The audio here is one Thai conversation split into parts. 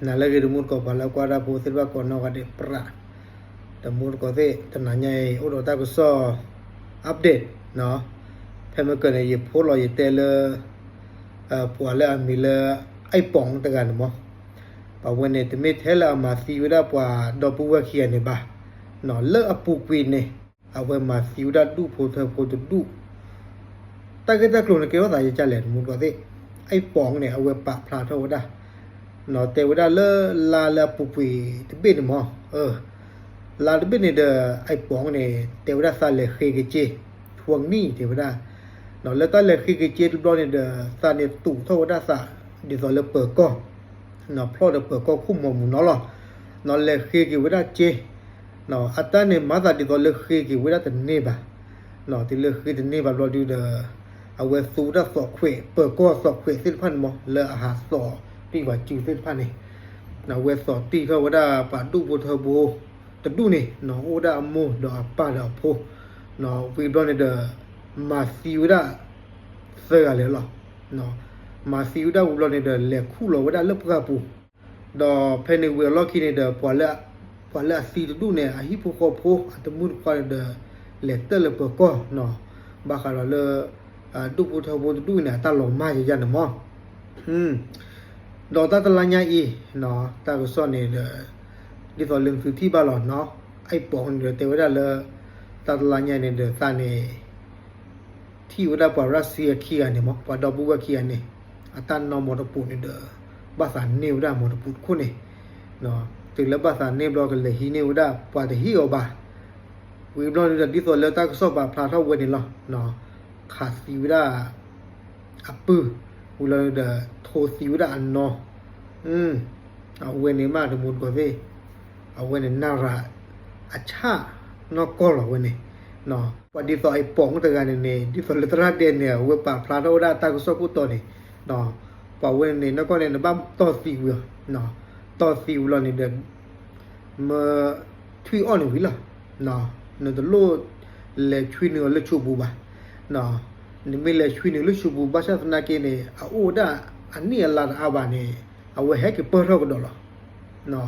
na lagi rumur ko pala ko ada po silba ko no kade pra rumur ko te tananya udo ta ko so update no pheme ko ne ye pholo ye tele po le amile ai pong ta gan mo pa wene te me thela ma si wida pa do pu wa khia ne ba no le apu kwi ne awe ma si wida du pho the pho du ta ke ta klo ne ke wa ta ye cha le rumur ko te ai pong ne awe pa phla tho da nó tê với lơ là bụi bụi thì bên mà là bên này đờ ai bóng này tê với sa lệ khi cái chi thuồng ni thì với nó lơ ta lệ khi cái chi lúc đó này đờ sa này tủ thôi với sa để rồi lơ bờ co nó pro được bờ co khung mồm nó lệ khi cái với chi nó ata này mà ra để rồi lơ khi cái với tận nê bà nó thì lơ khi tận nê bà rồi đi đờเอาไว้สู้ได้สอบเขวเปิดก็สอบเขวสิ้นพันมอเลอาหารสอบตีว่าจิวสิ้นพันนี่นาเวสอบตีเขาว่าได้ปาดูบุเทอร์โบแต่ดูนี่นาโอได้อโมดอกปาดอกโพนาวีดอนเดอมาซิวได้เสือเลยหรอนามาซิวได้วุลอนเดอเล็กคู่เราว่าได้เลิกกระปูดอเพนเวลล็อกกินเดอพอละซีดูเนี่ยอาฮิโปโคโพอัตมุนควาเดอเล็กเตอร์เล็กเปิดก็นาบาคาราเลดูบุเทอร์โบดูเนี่ยตาหลงมาอย่างนั้นมั้งดอกตาตะลัญญาอีเนาะตาก็สอนนี่เด้อดิตอลึงคือที่บ้านเนาะไอ้ปองเด้อเตวดาเลตาตะลัญญานี่เด้อตานี่ที่วดาปารัสเซียขี้อันนี่มั้งปาดอบุกะขี้อันนี่อะตันนอมอตปูนี่เด้อภาษาเนวดามอตปูคุนี่เนาะตึกแล้วภาษาเนบลอกเลยฮีเนวดาปาตะฮีอบาวิบลอนเด้อดิตอเลตาก็สอบบาพลาเท่าเวนี่เนาะขาสีวดาอัปปืออุลเดอโทสีวดาอันนอเอาเวนี่มาถึงมุดกว่าเวเอาเวนี่นาราอัชานอกก็หรอเวนี่เนาะวันที่ต่อไอ้ปองตะกันนี่ที่ต่อเลตระเดนเนี่ยเวปาพลาโดดาตาก็สอกุตอนี่เนาะปาเวนี่นก็เนี่ยบ้าต่อสีวเนาะต่อสีวลอนี่เดมาทวีออนวิล่ะเนาะนั่นตะโลเลทวีเนื้อเลชูบูบาเนาะนี่ไม่เลยช่วยหนึ่งลูกชูบูบ้าชาตินาเกเนี่ยโอ้ด้าอันนี้ลาดอาบานี่เอาไว้ให้กับเปิดเราก็ได้หรอเนาะ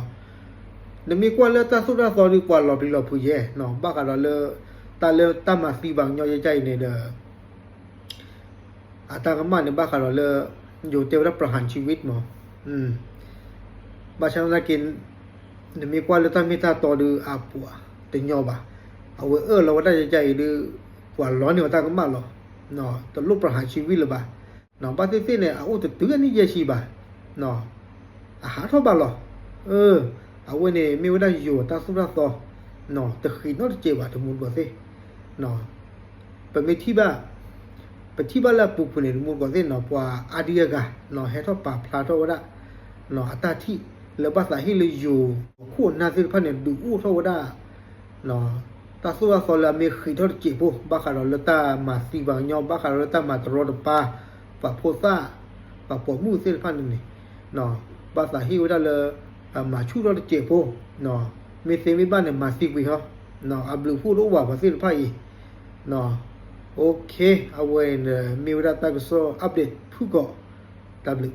นี่มีกว่าเลยตาสุดาสอนดีกว่าเราไปเราพูดแย่เนาะบ้ากันเราเลยตามาสีบางย่อยใจเนี่ยเด้ออาตากมันเนี่ยบ้ากันเราเลยอยู่เตวรับประหารชีวิตมั้งบ้าชาตินาเกนี่มีกว่าเลยตามีตาต่อดูอาปัวแต่ย่อบ่าเอาไว้เราได้ใจดูกว่าร้อนเนี่ยตากมันหรอเนาะตลบประหารชีวิตเลยบ่าเนาะปฏิเสธเนี่ยเอาแต่ตื่นนี่เยชีบ่าเนาะอาหารเท่าบ่าหรอเอาไว้เนี่ยไม่ได้อยู่ตาสุดาต่อเนาะแต่ขีดนอตเจ็บว่าทั้งหมดบ่สิเนาะเป็นไม่ที่บ้าเป็นที่บ้าละปุ๊บเนี่ยทั้งหมดบ่สิเนาะว่าอาดีกะเนาะให้เท่าป่าพลาเท่าว่าเนาะอัตที่แล้วภาษาให้เลยอยู่คู่น่าสิพันเนี่ยดูอู้เท่าว่าเนาะตาสุวาสละมีขีดทอดจีบุบ้าคาร์ลตามาสีบางยอบ้าคาร์ลตามาตรอดป้าปะโพซ่าปะปอมูเซลพันนี่เนาะภาษาฮิวดาเลมาชูรอดจีบุเนาะมีเซมิบ้านเนี่ยมาสีวิฮะเนาะอับลูพูดว่าภาษาไทยเนาะโอเคเอาไว้เนี่ยมีเวลาตากโซอัปเดตผู้ก่อดับลิ